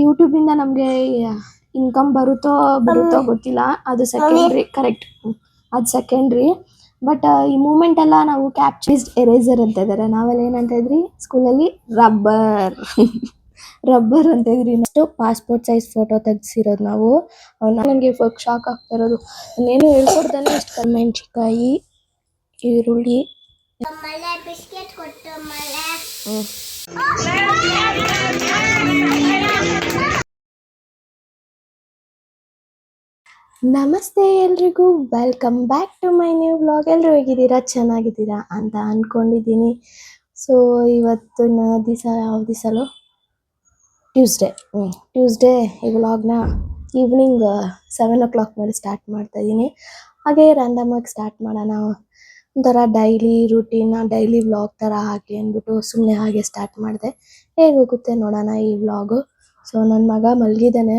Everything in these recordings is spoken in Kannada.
ಯೂಟ್ಯೂಬ್ ಇಂದ ನಮಗೆ ಇನ್ಕಮ್ ಬರುತ್ತೋ ಬಿಡುತ್ತೋ ಗೊತ್ತಿಲ್ಲ, ಅದು ಸೆಕೆಂಡ್ರಿ. ಕರೆಕ್ಟ್, ಅದು ಸೆಕೆಂಡ್ರಿ. ಬಟ್ ಈ ಮೂಮೆಂಟ್ ಎಲ್ಲ ನಾವು ಕ್ಯಾಪ್ಚರ್ಡ್ ಎರೇಸರ್ ಅಂತ ಇದ್ದಾರೆ. ನಾವೆಲ್ಲ ಏನಂತ ಇದ್ರಿ ಸ್ಕೂಲಲ್ಲಿ? ರಬ್ಬರ್ ರಬ್ಬರ್ ಅಂತ ಇದ್ರಿ. ನೆಕ್ಸ್ಟ್ ಪಾಸ್ಪೋರ್ಟ್ ಸೈಜ್ ಫೋಟೋ ತೆಗ್ಸಿರೋದು ನಾವು. ನನಗೆ ಶಾಕ್ ಆಗ್ತಾ ಇರೋದು, ನಾನೇನು ಹೇಳ್ಕೊಡ್ತಾನೆ ಇಷ್ಟು ಮೆಣಸಿನ್ಕಾಯಿ, ಈರುಳ್ಳಿ. ನಮಸ್ತೆ ಎಲ್ರಿಗೂ, welcome back to my new vlog. ಎಲ್ಲರೂ ಹೇಗಿದ್ದೀರಾ? ಚೆನ್ನಾಗಿದ್ದೀರಾ ಅಂತ ಅಂದ್ಕೊಂಡಿದ್ದೀನಿ. ಸೊ ಇವತ್ತಿನ ದಿವಸ ಯಾವ ದಿವಸಲೋ? ಟ್ಯೂಸ್ಡೇ. ಈ ವ್ಲಾಗ್ನ ಈವ್ನಿಂಗ್ 7 o'clock ಮೇಲೆ ಸ್ಟಾರ್ಟ್ ಮಾಡ್ತಾಯಿದ್ದೀನಿ. ಹಾಗೆ ರ್ಯಾಂಡಮಾಗಿ ಸ್ಟಾರ್ಟ್ ಮಾಡೋಣ, ಒಂಥರ ಡೈಲಿ ರೂಟೀನ್, ಡೈಲಿ ವ್ಲಾಗ್ ಥರ ಹಾಕಿ ಅಂದ್ಬಿಟ್ಟು ಸುಮ್ಮನೆ ಹಾಗೆ ಸ್ಟಾರ್ಟ್ ಮಾಡಿದೆ. ಹೇಗೆ ಹೋಗುತ್ತೆ ನೋಡೋಣ ಈ ವ್ಲಾಗು. ಸೊ ನನ್ನ ಮಗ ಮಲಗಿದ್ದಾನೆ,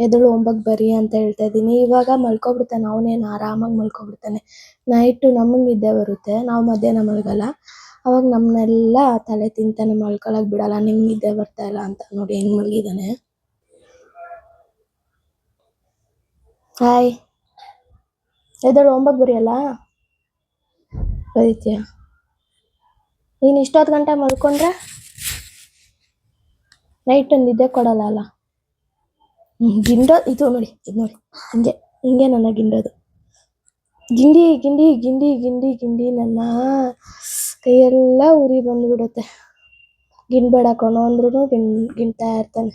ಎದಳು ಹೋಮ್ವರ್ಕ್ ಬರಿ ಅಂತ ಹೇಳ್ತಾ ಇದ್ದೀನಿ. ಇವಾಗ ಮಲ್ಕೊಬಿಡ್ತಾನೆ, ಅವನೇನು ಆರಾಮಾಗಿ ಮಲ್ಕೊಬಿಡ್ತಾನೆ. ನೈಟು ನಮಗೆ ನಿದ್ದೆ ಬರುತ್ತೆ, ನಾವು ಮಧ್ಯಾಹ್ನ ಮಲಗಲ್ಲ. ಅವಾಗ ನಮ್ಮನ್ನೆಲ್ಲ ತಲೆ ತಿಂತಾನೆ, ಮಲ್ಕೊಳಕ್ಕೆ ಬಿಡಲ್ಲ. ನಿಮ್ಗೆ ನಿದ್ದೆ ಬರ್ತಾ ಇಲ್ಲ ಅಂತ ನೋಡಿ ಹೆಂಗೆ ಮಲಗಿದ್ದಾನೆ. Hi, ಎದಳು homework ಬರೆಯಲ್ಲ? ಬರೀತೀಯ? ನೀನು ಇಷ್ಟೊತ್ತು ಗಂಟೆ ಮಲ್ಕೊಂಡ್ರೆ ನೈಟ್ ನಿದ್ದೆ ಕೊಡಲ್ಲ ಅಲ್ಲ? ಗಿಂಡೋ ಇದು ನೋಡಿ, ಹಿಂಗೆ ನನ್ನ ಗಿಂಡೋದು. ಗಿಂಡಿ ನನ್ನ ಕೈಯೆಲ್ಲ ಉರಿ ಬಂದುಬಿಡುತ್ತೆ. ಗಿಂಡ್ಬೇಡ ಕಣೋ ಅಂದ್ರೂ ಗಿಣ್ತಾ ಇರ್ತಾನೆ.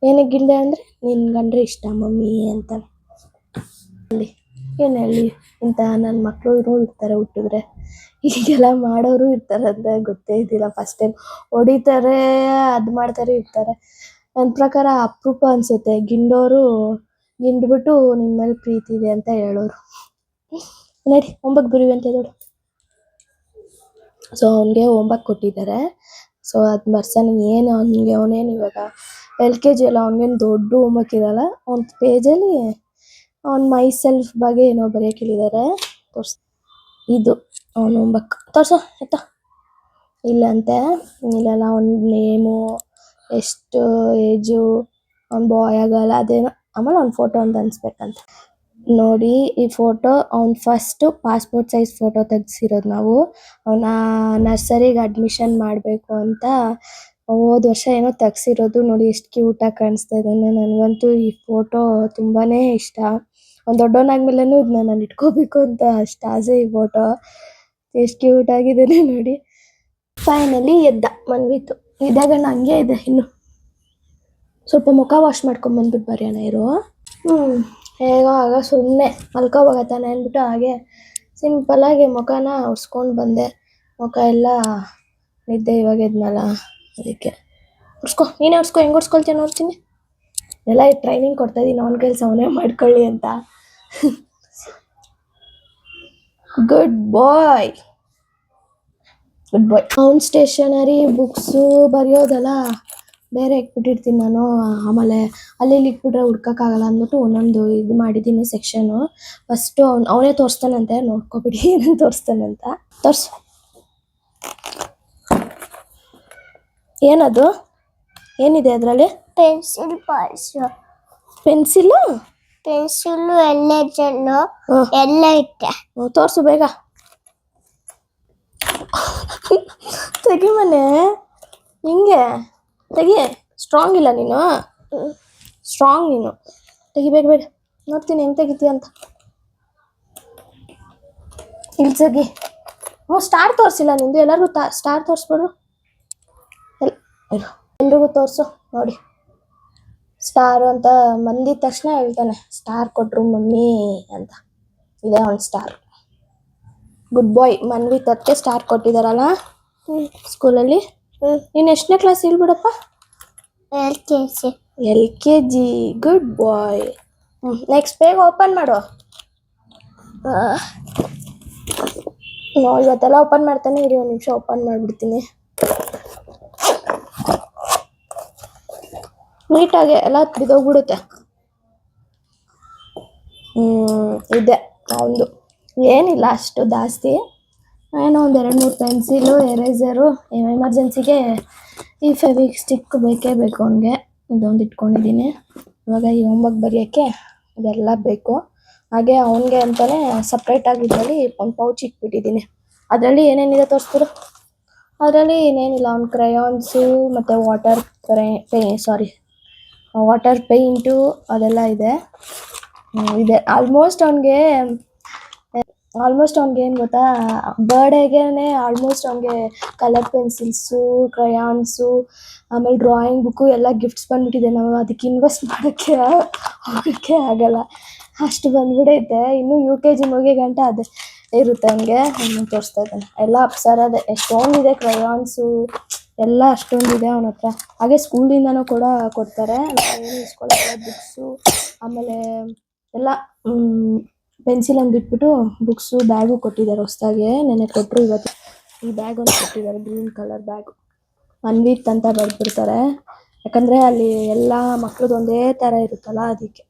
ಏನಕ್ಕೆ ಗಿಂಡೆ ಅಂದರೆ ನಿನ್ಗಂಡ್ರೆ ಇಷ್ಟ ಮಮ್ಮಿ ಅಂತಾನೆ. ಏನು ಹೇಳಿ, ಇಂಥ ನನ್ನ ಮಕ್ಕಳು ಇರ್ತಾರೆ, ಹುಟ್ಟಿದ್ರೆ ಹೀಗೆಲ್ಲ ಮಾಡೋರು ಇರ್ತಾರೆ ಅಂತ ಗೊತ್ತೇ ಇದ್ದಿಲ್ಲ. ಫಸ್ಟ್ ಟೈಮ್ ಹೊಡಿತಾರೆ, ಅದು ಮಾಡ್ತಾರೆ, ಇರ್ತಾರೆ. ನನ್ನ ಪ್ರಕಾರ ಅಪರೂಪ ಅನಿಸುತ್ತೆ ಗಿಂಡೋರು ಗಿಂಡ್ಬಿಟ್ಟು ನಿಮ್ಮ ಮೇಲೆ ಪ್ರೀತಿ ಇದೆ ಅಂತ ಹೇಳೋರು. ನಡಿ ಹೋಮ್ವರ್ಕ್ ಬರೀವಿ ಅಂತ ಹೇಳೋರು. ಸೊ ಅವನಿಗೆ ಹೋಮ್ವರ್ಕ್ ಕೊಟ್ಟಿದ್ದಾರೆ. ಸೊ ಅದು ಬರ್ಸನ್ ಏನು ಅವನೇನು ಇವಾಗ LKG ಅಲ್ಲ, ಅವನಿಗೇನು ದೊಡ್ಡ ಹೋಮ್ವರ್ಕ್ ಇರಲ್ಲ. ಒಂದು ಪೇಜಲ್ಲಿ ಅವ್ನು ಮೈ ಸೆಲ್ಫ್ ಬಗ್ಗೆ ಏನೋ ಬರೆಯೋಕೆ ಹೇಳಿದ್ದಾರೆ. ಇದು ಅವನ ಹೋಮ್ವರ್ಕ್. ತೋರಿಸೋ ಆಯ್ತಾ? ಇಲ್ಲಂತೆ, ಇಲ್ಲೆಲ್ಲ ಅವ್ನ ನೇಮು, ಎಷ್ಟು ಏಜು, ಅವ್ನ ಬಾಯ್ ಆಗಲ್ಲ ಅದೇನೋ, ಆಮೇಲೆ ಅವ್ನ ಫೋಟೋ ಅಂತ ಅನ್ಸ್ಬೇಕಂತ. ನೋಡಿ ಈ ಫೋಟೋ ಅವ್ನ ಫಸ್ಟು ಪಾಸ್ಪೋರ್ಟ್ ಸೈಜ್ ಫೋಟೋ ತೆಗ್ಸಿರೋದು ನಾವು. ಅವನ ನರ್ಸರಿಗೆ ಅಡ್ಮಿಷನ್ ಮಾಡಬೇಕು ಅಂತ ಹೋದ ವರ್ಷ ಏನೋ ತೆಗ್ಸಿರೋದು. ನೋಡಿ ಎಷ್ಟು ಕ್ಯೂಟಾಗಿ ಕಾಣಿಸ್ತಾ ಇದ್ದಾನೆ. ನನಗಂತೂ ಈ ಫೋಟೋ ತುಂಬಾ ಇಷ್ಟ. ಒಂದು ದೊಡ್ಡವನಾದ್ಮೇಲೂ ಇದನ್ನ ನಾನು ಇಟ್ಕೋಬೇಕು ಅಂತ ಅಷ್ಟು ಆಸೆ ಈ ಫೋಟೋ. ಎಷ್ಟು ಕ್ಯೂಟಾಗಿದ್ದಾನೆ ನೋಡಿ. ಫೈನಲಿ ಎದ್ದ, ಮನ್ವಿತ್ತು. ಇದಾಗಣ್ಣ ಹಂಗೆ ಇದೆ ಇನ್ನು. ಸ್ವಲ್ಪ ಮುಖ ವಾಶ್ ಮಾಡ್ಕೊಂಬಂದ್ಬಿಟ್ಟು ಬರೆಯೋಣ ಇರು. ಹೇಗೋ ಆಗ ಸುಮ್ಮನೆ ಮಲ್ಕೋಬೋಗತ್ತಾನೆ ಅಂದ್ಬಿಟ್ಟು ಹಾಗೆ ಸಿಂಪಲ್ಲಾಗಿ ಮುಖನ ಒರೆಸ್ಕೊಂಡು ಬಂದೆ. ಮುಖ ಎಲ್ಲ ನಿದ್ದೆ ಇವಾಗ ಎದ್ನಲ್ಲ, ಅದಕ್ಕೆ ನೀನೇ ಒರೆಸ್ಕೊ. ಹೆಂಗೆ ಒರೆಸ್ಕೊಳ್ತೀಯ ನೋಡ್ತೀನಿ. ಎಲ್ಲ ಟ್ರೈನಿಂಗ್ ಕೊಡ್ತಾಯಿದ್ದೀನಿ, ಅವನ ಕೆಲಸ ಅವನೇ ಮಾಡ್ಕೊಳ್ಳಿ ಅಂತ. ಗುಡ್ ಬಾಯ್. ಅವ್ನ ಸ್ಟೇಷನರಿ ಬುಕ್ಸು ಬರೆಯೋದೆಲ್ಲ ಬೇರೆ ಇಟ್ಬಿಟ್ಟಿರ್ತೀನಿ ನಾನು. ಆಮೇಲೆ ಅಲ್ಲಿ ಇಟ್ಬಿಟ್ರೆ ಹುಡ್ಕೋಕ್ಕಾಗಲ್ಲ ಅಂದ್ಬಿಟ್ಟು ಒಂದೊಂದು ಇದು ಮಾಡಿದ್ದೀನಿ ಸೆಕ್ಷನು. ಫಸ್ಟು ಅವನೇ ತೋರಿಸ್ತಾನಂತೆ, ನೋಡ್ಕೊಬಿಡಿ ಏನಂತ ತೋರಿಸ್ತಾನಂತ. ತೋರಿಸು. ಏನದು? ಏನಿದೆ ಅದರಲ್ಲಿ? Pencil box. ಪೆನ್ಸಿಲು, ಎಣ್ಣೆ ಜೆಲ್ಲು ಎಲ್ಲ ಇಟ್ಟೆ. ತೋರಿಸು ಬೇಗ. ತೆಗಿ ಮನೆ, ಹಿಂಗೆ ತೆಗಿ. ಸ್ಟ್ರಾಂಗ್ ಇಲ್ಲ ನೀನು, ಸ್ಟ್ರಾಂಗ್ ನೀನು. ತೆಗಿ ಬೇಗ ಬೇಗ, ನೋಡ್ತೀನಿ ಹೆಂಗೆ ತೆಗಿತೀಯ ಅಂತ. ಇಲ್ಲಿ ತೆಗಿ. ಸ್ಟಾರ್ ತೋರಿಸಿಲ್ಲ ನಿಂದು. ಎಲ್ಲರಿಗೂ ಸ್ಟಾರ್ ತೋರಿಸ್ಬೋದು. ಎಲ್ರಿಗೂ ತೋರಿಸು ನೋಡಿ. ಸ್ಟಾರು ಅಂತ ಬಂದಿದ ತಕ್ಷಣ ಹೇಳ್ತಾನೆ, ಸ್ಟಾರ್ ಕೊಟ್ಟರು ಮಮ್ಮಿ ಅಂತ. ಇದೆ ಅವನ ಸ್ಟಾರ್. ಗುಡ್ ಬಾಯ್. ಮನ್ವಿತ್ ಅದಕ್ಕೆ ಸ್ಟಾರ್ ಕೊಟ್ಟಿದ್ದಾರಲ್ಲ ಸ್ಕೂಲಲ್ಲಿ. ನೀನು ಎಷ್ಟನೇ class ಹೇಳ್ಬಿಡಪ್ಪ? LKG. Good boy. Next ಬೇಗ ಓಪನ್ ಮಾಡು. ಇವತ್ತೆಲ್ಲ ಓಪನ್ ಮಾಡ್ತಾನೆ ಇರಿ, ಒಂದು ನಿಮಿಷ ಓಪನ್ ಮಾಡಿಬಿಡ್ತೀನಿ. ನೀಟಾಗಿ ಎಲ್ಲ ಬಿದ್ದೋಗ್ಬಿಡುತ್ತೆ. ಇದೆ ಅವನದು. ಏನಿಲ್ಲ ಅಷ್ಟು ಜಾಸ್ತಿ, ಏನೋ ಒಂದು 2-3 ಪೆನ್ಸಿಲು, ಎರೇಸರು, ಎಮರ್ಜೆನ್ಸಿಗೆ ಈ ಫೆವಿಕ್ ಸ್ಟಿಕ್ ಬೇಕೇ ಬೇಕು ಅವನಿಗೆ. ಇದೊಂದು ಇಟ್ಕೊಂಡಿದ್ದೀನಿ. ಇವಾಗ ಈ ಹೋಮ್ವರ್ಕ್ ಬರೆಯೋಕ್ಕೆ ಇದೆಲ್ಲ ಬೇಕು. ಹಾಗೆ ಅವನಿಗೆ ಅಂತಾನೆ ಸಪ್ರೇಟಾಗಿ ಇದರಲ್ಲಿ ಒಂದು ಪೌಚ್ ಇಟ್ಬಿಟ್ಟಿದ್ದೀನಿ. ಅದರಲ್ಲಿ ಏನೇನಿದೆ ತೋರಿಸ್ಬಿಡು. ಅದರಲ್ಲಿ ಏನೇನಿಲ್ಲ, ಅವ್ನ ಕ್ರಯಾನ್ಸು ಮತ್ತು ವಾಟರ್ ಪೇಂಟು ಅದೆಲ್ಲ ಇದೆ. ಆಲ್ಮೋಸ್ಟ್ ಅವ್ನಿಗೆ ಏನು ಗೊತ್ತಾ, ಬರ್ಡೇಗೆ ಆಲ್ಮೋಸ್ಟ್ ಅವ್ನಿಗೆ ಕಲರ್ ಪೆನ್ಸಿಲ್ಸು, ಕ್ರಯಾನ್ಸು, ಆಮೇಲೆ ಡ್ರಾಯಿಂಗ್ ಬುಕ್ಕು ಎಲ್ಲ ಗಿಫ್ಟ್ಸ್ ಬಂದ್ಬಿಟ್ಟಿದೆ. ನಾವು ಅದಕ್ಕೆ ಇನ್ವೆಸ್ಟ್ ಹೋಗೋಕ್ಕೆ ಆಗಲ್ಲ, ಅಷ್ಟು ಬಂದ್ಬಿಡೈತೆ. ಇನ್ನು UKG ಮುಗಿಯೋ ಗಂಟ ಅದೇ ಇರುತ್ತೆ ಅವ್ನಿಗೆ. ತೋರಿಸ್ತಾ ಇದ್ದಾನೆ ಎಲ್ಲ ಅಪ್ಸರದೆ, ಎಷ್ಟೊಂದಿದೆ ಕ್ರಯಾನ್ಸು ಎಲ್ಲ ಅಷ್ಟೊಂದಿದೆ ಅವನ ಹತ್ರ. ಹಾಗೆ ಸ್ಕೂಲಿಂದನೂ ಕೂಡ ಕೊಡ್ತಾರೆ, ಏನು ಇಸ್ಕೊಳ್ಳೋಲ್ಲ. ಬುಕ್ಸು ಆಮೇಲೆ ಎಲ್ಲ ಪೆನ್ಸಿಲ್ ಒಂದು ಬಿಟ್ಬಿಟ್ಟು ಬುಕ್ಸು ಬ್ಯಾಗು ಕೊಟ್ಟಿದ್ದಾರೆ ಹೊಸ್ದಾಗೆ. ನೆನ್ನೆ ಕೊಟ್ಟರು, ಇವತ್ತು ಈ ಬ್ಯಾಗ್ ಒಂದು ಕೊಟ್ಟಿದ್ದಾರೆ, ಗ್ರೀನ್ ಕಲರ್ ಬ್ಯಾಗು. ಮನ್ವಿತ್ ಅಂತ ಬರೆದ್ಬಿಡ್ತಾರೆ, ಯಾಕಂದರೆ ಅಲ್ಲಿ ಎಲ್ಲ ಮಕ್ಳದ್ದು ಒಂದೇ ಥರ ಇರುತ್ತಲ್ಲ ಅದಕ್ಕೆ.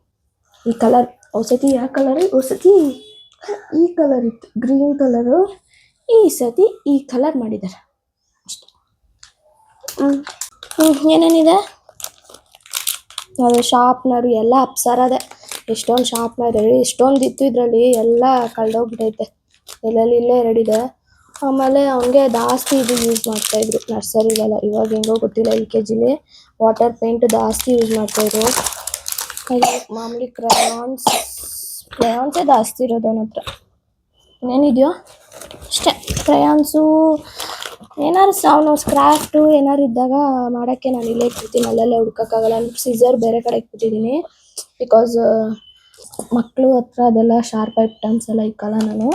ಈ ಕಲರ್ ಸತಿ ಯಾವ ಕಲರು, ಸತಿ ಈ ಕಲರ್ ಇತ್ತು, ಗ್ರೀನ್ ಕಲರು. ಈ ಸತಿ ಈ ಕಲರ್ ಮಾಡಿದ್ದಾರೆ ಅಷ್ಟೇ. ಏನೇನಿದೆ ಅದು ಶಾರ್ಪ್ನರು ಎಲ್ಲ ಅಪ್ಸರದೆ. ಎಷ್ಟೊಂದು ಶಾರ್ಪ್ನರ್ ಎಷ್ಟೊಂದು ಇತ್ತು ಇದರಲ್ಲಿ, ಎಲ್ಲ ಕಳೆದೋಗ್ಬಿಟ್ಟೈತೆ. ಎಲ್ಲೆಲ್ಲಿ ಇಲ್ಲೇ ಎರಡಿದೆ. ಆಮೇಲೆ ಅವನಿಗೆ ಜಾಸ್ತಿ ಇದು ಯೂಸ್ ಮಾಡ್ತಾಯಿದ್ರು ನರ್ಸರಿಗೆಲ್ಲ. ಇವಾಗ ಹೆಂಗೋ ಗೊತ್ತಿಲ್ಲ, LKGಲಿ ವಾಟರ್ ಪೇಂಟ್ ಜಾಸ್ತಿ ಯೂಸ್ ಮಾಡ್ತಾಯಿದ್ರು. ಹಾಗೆ ಮಾಮೂಲಿ ಕ್ರಯಾನ್ಸೇ ಜಾಸ್ತಿ ಇರೋದು ಅವನ ಹತ್ರ. ಇನ್ನೇನಿದೆಯೋ ಅಷ್ಟೇ, ಕ್ರಯಾನ್ಸು. ಏನಾದ್ರು ಅವನು ಕ್ರಾಫ್ಟು ಏನಾದ್ರು ಇದ್ದಾಗ ಮಾಡೋಕ್ಕೆ ನಾನು ಇಲ್ಲೇ ಇಟ್ಬಿಡ್ತೀನಿ, ಅಲ್ಲಲ್ಲೇ ಹುಡ್ಕೋಕ್ಕಾಗಲ್ಲ. ಸೀಸರ್ ಬೇರೆ ಕಡೆ ಇಟ್ಬಿಟ್ಟಿದ್ದೀನಿ, ಬಿಕಾಸ್ ಮಕ್ಕಳು ಹತ್ರ ಅದೆಲ್ಲ ಶಾರ್ಪ್ ಐಟಮ್ಸ್ ಎಲ್ಲ ಇಕ್ಕಲ್ಲ ನಾನು.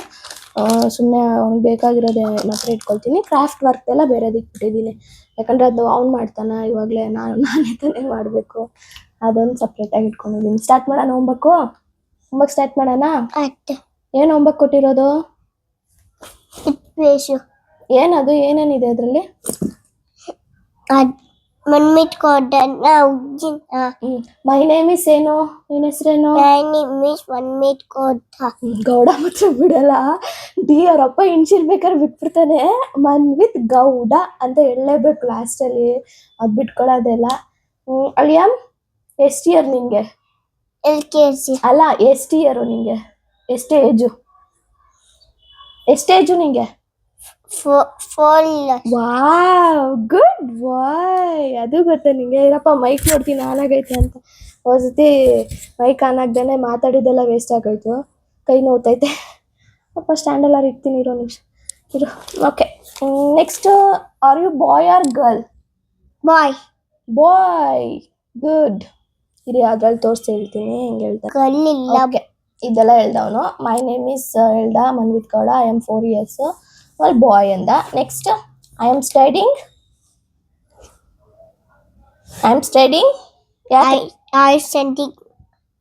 ಸುಮ್ಮನೆ ಅವ್ನಿಗೆ ಬೇಕಾಗಿರೋದೇ ಮಾತ್ರ ಇಟ್ಕೊಳ್ತೀನಿ. ಕ್ರಾಫ್ಟ್ ವರ್ಕ್ ಎಲ್ಲ ಬೇರೆದು ಇಟ್ಬಿಟ್ಟಿದ್ದೀನಿ, ಯಾಕಂದರೆ ಅದು ಅವ್ನು ಮಾಡ್ತಾನೆ. ಇವಾಗಲೇ ನಾನೇ ತಾನೇ ಮಾಡಬೇಕು, ಅದೊಂದು ಸಪ್ರೇಟಾಗಿ ಇಟ್ಕೊಂಡಿದ್ದೀನಿ. ಸ್ಟಾರ್ಟ್ ಮಾಡೋಣ ಹೋಮ್ವರ್ಕ್ ಸ್ಟಾರ್ಟ್ ಮಾಡೋಣ. ಏನು ಹೋಮ್ವರ್ಕ್ ಕೊಟ್ಟಿರೋದು? ಏನದು, ಏನೇನಿದೆ ಅದರಲ್ಲಿ? ಮನ್ವಿತ್ ಮೈ ನೇಮ್ ಇಸ್ ಏನು, ನಿನ್ನ ಹೆಸರೇನು? ಮನ್ವಿತ್ ಗೌಡ ಮಾತ್ರ ಬಿಡಲ್ಲ. ಅವರಪ್ಪ ಇನ್ಸಿರ್ಬೇಕಾದ್ರೆ ಬಿಟ್ಬಿಡ್ತಾನೆ. ಮನ್ವಿತ್ ಗೌಡ ಅಂತ ಹೇಳಲೇಬೇಕು ಲಾಸ್ಟಲ್ಲಿ, ಅದು ಬಿಟ್ಕೊಳ್ಳೋದೆಲ್ಲ. ಅಳಿಯ ಎಷ್ಟು ಇಯರ್ ನಿಂಗೆ? LKG ಅಲ್ಲ, ಎಷ್ಟು ಇಯರು ನಿಂಗೆ? ಎಷ್ಟು ಏಜು ನಿಂಗೆ? 4 years. ವಾವ್, ಗುಡ್ ಬಾಯ್. ಅದು ಗೊತ್ತಾ ನಿಂಗೆ? ಇರಪ್ಪ, ಮೈಕ್ ನೋಡ್ತೀನಿ ಆನ್ ಆಗೈತೆ ಅಂತ. ಒಂದ್ಸತಿ ಮೈಕ್ ಆನ್ ಆಗ್ದೇನೆ ಮಾತಾಡಿದ್ದೆಲ್ಲ ವೇಸ್ಟ್ ಆಗೋಯ್ತು, ಕೈ ನೋವ್ತೈತೆ. ಅಪ್ಪ ಸ್ಟ್ಯಾಂಡಲ್ಲಾರು ಇರ್ತೀನಿ, ಇರೋ ನಿಮಿಷ ಇರು. Okay, next, are you boy or girl? Boy. Good. ಇರಿ ಅದ್ರಲ್ಲಿ ತೋರಿಸಿ ಹೇಳ್ತೀನಿ ಹೆಂಗೆ ಹೇಳ್ತಾರೆ. ಗರ್ಲ್ ಇಲ್ಲ. ಓಕೆ, ಇದೆಲ್ಲ ಹೇಳ್ದವನು. ಮೈ ನೇಮ್ ಇಸ್ ಹೇಳ್ದ Manvith Gowda, I am 4 years. Boy ಅಂದ. Next, I am studying.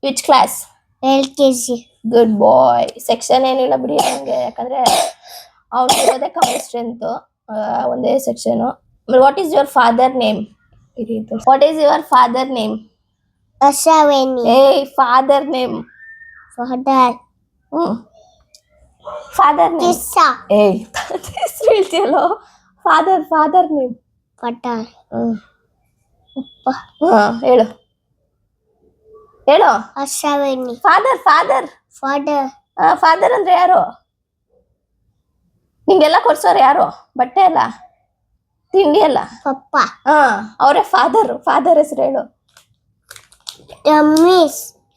Which class? LKG. Good boy. Section ಏನಿಲ್ಲ ಬಿಡಿ ನನಗೆ, ಯಾಕಂದರೆ ಅವ್ನು ಇರೋದೇ ಕಮ್ಮಿ ಸ್ಟ್ರೆಂತು, ಒಂದೇ section. What is your father name? Ashawini. Father name. Father name. Kissa. ಹೆಸರು ಹೇಳ್ತೀಯಲ್ಲೋ. Father name. Patal. ಹೇಳು. Ashawini. ಫಾದರ್ ಅಂದ್ರೆ ಯಾರು? ನಿಂಗೆಲ್ಲ ಕೊಡ್ಸೋರು ಯಾರು? ಬಟ್ಟೆ ಎಲ್ಲ, ತಿಂಡಿ ಎಲ್ಲ? ಪಪ್ಪ. ಅವರೇ ಫಾದರ್ ಹೆಸರು ಹೇಳು.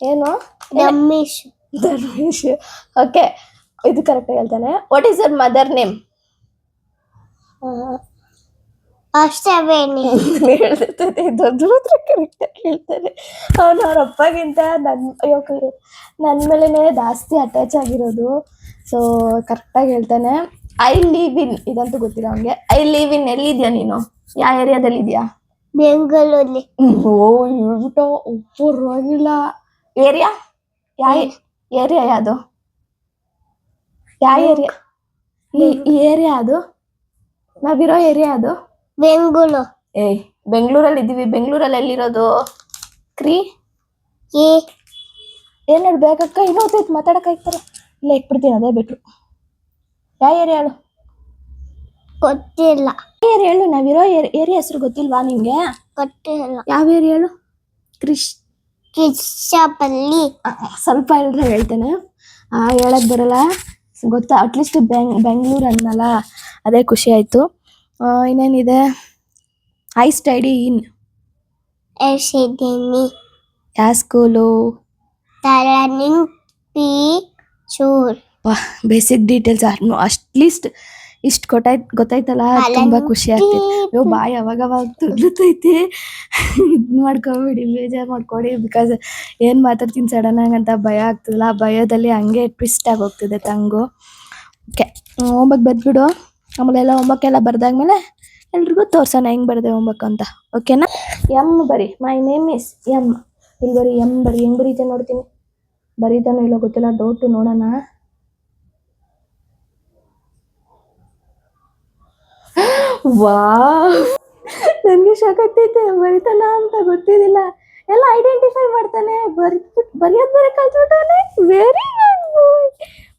ಏನು? ಧರ್ಮೇಶ್. ಓಕೆ, ಇದು ಕರೆಕ್ಟಾಗಿ ಹೇಳ್ತಾನೆ. What is your mother name? Ashawini. ಹೇಳ್ತಿರ್ತಾನೆ, ದೊಡ್ಡ ಕರೆಕ್ಟಾಗಿ ಹೇಳ್ತಾನೆ. ಅವನು ಅವ್ರ ಅಪ್ಪಗಿಂತ ನನ್ನ ಮೇಲೇ ಜಾಸ್ತಿ ಅಟ್ಯಾಚ್ ಆಗಿರೋದು. ಸೊ ಕರೆಕ್ಟಾಗಿ ಹೇಳ್ತಾನೆ. ಐ ಲಿವ್ ಇನ್, ಇದಂತೂ ಗೊತ್ತಿಲ್ಲ ಅವನಿಗೆ. ಐ ಲಿವ್ ಇನ್ ಎಲ್ಲಿದ್ಯಾ ನೀನು? ಯಾವ ಏರಿಯಾದಲ್ಲಿ ಇದೆಯಾ? ಬೆಂಗಳೂರಲ್ಲಿ. ಹೇಳ್ಬಿಟ್ಟು ಪರವಾಗಿಲ್ಲ. ಏರಿಯಾ ಯಾವುದು? ಯಾವ ಏರಿಯಾ? ಈ ಏರಿಯಾ ಅದು, ನಾವಿರೋ ಏರಿಯಾ ಅದು? ಬೆಂಗಳೂರು. ಬೆಂಗಳೂರಲ್ಲಿ ಇದ್ದೀವಿ. ಬೆಂಗಳೂರಲ್ಲಿ ಎಲ್ಲಿರೋದು? ಏನು ಹೇಳ್ಬೇಕಕ್ಕ, ಇನ್ನೊತ್ತೈತೆ ಮಾತಾಡೋಕ್ಕಾಯ್ತಾರೆ. ಇಲ್ಲ ಇಟ್ಬಿಡ್ತೀನಿ, ಅದೇ ಬಿಟ್ರು. ಯಾವ ಏರಿಯಾ ಹೇಳು? ಗೊತ್ತಿಲ್ಲ. ಏರಿಯಾ ಹೇಳು, ನಾವಿರೋ ಏರಿಯಾ ಹೆಸರು ಗೊತ್ತಿಲ್ವಾ ನಿಮಗೆ? ಗೊತ್ತಿಲ್ಲ. ಯಾವ ಏರಿಯಾ ಹೇಳು? ಕಿಚ್ಚಪಲ್ಲಿ ಸ್ವಲ್ಪ ಹೇಳಿದ್ರೆ ಹೇಳ್ತೇನೆ. ಹೇಳಕ್ ಬರಲ್ಲ ಗೊತ್ತಾ, ಅಟ್ಲೀಸ್ಟ್ ಬೆಂಗಳೂರು ಅನ್ನಲ್ಲ, ಅದೇ ಖುಷಿ ಆಯ್ತು. ಇನ್ನೇನಿದೆ, ಐ ಸ್ಟಡಿ ಇನ್ ಎಸಿದಿನಿ ಯಾ ಸ್ಕೂಲು. ತರನಿಂಗ್ ಪಿ ಚೂರ್ ಬೇಸಿಕ್ ಡೀಟೇಲ್ಸ್ ಅಟ್ಲೀಸ್ಟ್ ಇಷ್ಟು ಗೊತ್ತಾಯ್ತಲ್ಲ, ತುಂಬಾ ಖುಷಿ ಆಗ್ತೈತೆ. ಅಯ್ಯೋ ಬಾಯ್ ಅವಾಗವಾಗ ತುರ್ಲತೈತಿ, ಇದ್ ಮಾಡ್ಕೊಬೇಡಿ, ಬೇಜಾರ್ ಮಾಡ್ಕೊಡಿ. ಬಿಕಾಸ್ ಏನ್ ಮಾತಾಡ್ತೀನಿ ಸಡನ್ ಆಗಿ ಅಂತ ಭಯ ಆಗ್ತದಲ್ಲ, ಆ ಭಯದಲ್ಲಿ ಹಂಗೆ ಟ್ವಿಸ್ಟ್ ಆಗಿ ಹೋಗ್ತಿದೆ ತಂಗು. Okay, homework ಬರ್ದ್ಬಿಡು. ಆಮೇಲೆ ಎಲ್ಲ ಹೋಮ್ವರ್ಕ್ ಎಲ್ಲ ಬರ್ದಾದ್ಮೇಲೆ ಎಲ್ರಿಗೂ ತೋರ್ಸೋಣ ಹೆಂಗ್ ಬರ್ದೆ ಹೋಮ್ವರ್ಕ್ ಅಂತ. ಓಕೆನಾ? ಎಮ್ ಬರಿ. My name is M. ಇಲ್ಲಿ ಬರಿ, ಎಮ್ ಬರಿ. ಹೆಂಗ್ ಬರೀತೆ ನೋಡ್ತೀನಿ. ಬರೀತಾನೋ ಇಲ್ಲೋ ಗೊತ್ತಿಲ್ಲ, ಡೌಟ್, ನೋಡೋಣ. ವಾವ್, ನನ್ಗೆ ಶಾಕ್ ಆಗ್ತೈತೆ. ಬರಿತಾನ ಅಂತ ಗೊತ್ತಿದ್ದಿಲ್ಲ, ಎಲ್ಲ ಐಡೆಂಟಿಫೈ ಮಾಡ್ತಾನೆ. ಬರೆಯೋದ್ ಬರ ಕಲ್ತ್ಬಿಟ್ಟಾನೆ. ವೆರಿ ಗುಡ್ ಬಾಯ್.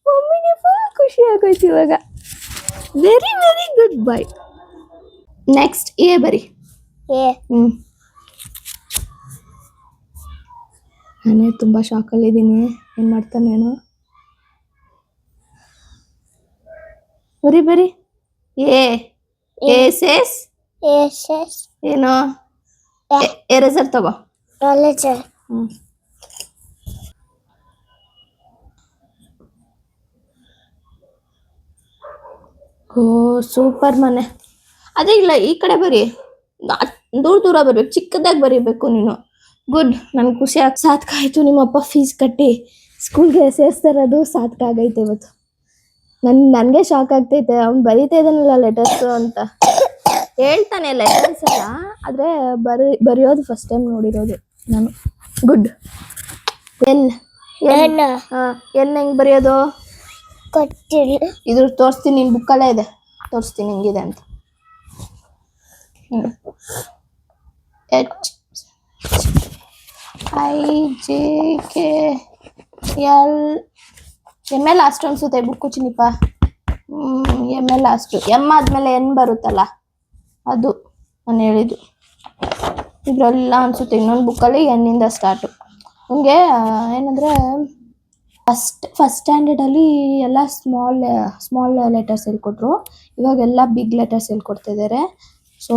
ಮಮ್ಮಿಗೆ ಫುಲ್ ಖುಷಿ ಆಗೋಯ್ತು ಇವಾಗ. Very very good boy. Next A ಬರಿ. ಎ ನಾನೇ ತುಂಬಾ ಶಾಕಲ್ಲಿದ್ದೀನಿ, ಏನ್ ಮಾಡ್ತಾನೇನೋ. ಬರಿ ಬರಿ. ಎ ಸೇಸ್ ಎಸ್ ಏನೋ, ಎರೇಸರ್ ತಗೋ. ಕಾಲೇಜ್ ಓ ಸೂಪರ್ ಮನೆ. ಅದೇ ಇಲ್ಲ, ಈ ಕಡೆ ಬರಿ. ದೂರ ದೂರ ಬರ್ಬೇಕು, ಚಿಕ್ಕದಾಗಿ ಬರೀಬೇಕು ನೀನು. ಗುಡ್, ನನ್ಗೆ ಖುಷಿ ಸಾರ್ಥಕ ಆಯ್ತು. ನಿಮ್ಮಪ್ಪ ಫೀಸ್ ಕಟ್ಟಿ ಸ್ಕೂಲ್ಗೆ ಸೇರಿಸ್ತಾರದು ಸಾರ್ಥಕ ಆಗೈತೆ ಇವತ್ತು. ನನಗೆ ಶಾಕ್ ಆಗ್ತೈತೆ, ಅವ್ನು ಬರೀತಾ ಇದ್ದಾನಲ್ಲ ಲೆಟರ್ಸ್ ಅಂತ. ಹೇಳ್ತಾನೆ ಲೆಟರ್ಸ್ ಎಲ್ಲ, ಆದ್ರೆ ಬರೆಯೋದು ಫಸ್ಟ್ ಟೈಮ್ ನೋಡಿರೋದು ನಾನು. ಗುಡ್. ಎನ್ ಹೆಂಗ್ ಬರೆಯೋದು ಗೊತ್ತಿಲ್ಲ. ಇದ್ರ ತೋರಿಸ್ತೀನಿ, ನಿನ್ ಬುಕ್ಕಲ್ಲೇ ಇದೆ, ತೋರಿಸ್ತೀನಿ ಹೆಂಗಿದೆ ಅಂತ. H I J K L M L last ಅನ್ಸುತ್ತೆ ಬುಕ್ಕು ಚಿನಿಪ. ಎಮ್ ಎಲ್ ಲಾಸ್ಟ್, ಎಮ್ ಆದ್ಮೇಲೆ ಎನ್ ಬರುತ್ತಲ್ಲ ಅದು ನಾನು ಹೇಳಿದ್ದು. ಇದ್ರೆಲ್ಲ ಅನ್ಸುತ್ತೆ ಇನ್ನೊಂದು ಬುಕ್ಕಲ್ಲಿ ಎನ್ನಿಂದ ಸ್ಟಾರ್ಟು. ನನಗೆ ಏನಂದರೆ ಫಸ್ಟ್ ಸ್ಟ್ಯಾಂಡರ್ಡಲ್ಲಿ ಎಲ್ಲ ಸ್ಮಾಲ್ ಲೆಟರ್ಸ್ ಹೇಳ್ಕೊಟ್ರು, ಇವಾಗೆಲ್ಲ ಬಿಗ್ ಲೆಟರ್ಸ್ ಹೇಳ್ಕೊಡ್ತಿದ್ದಾರೆ. ಸೊ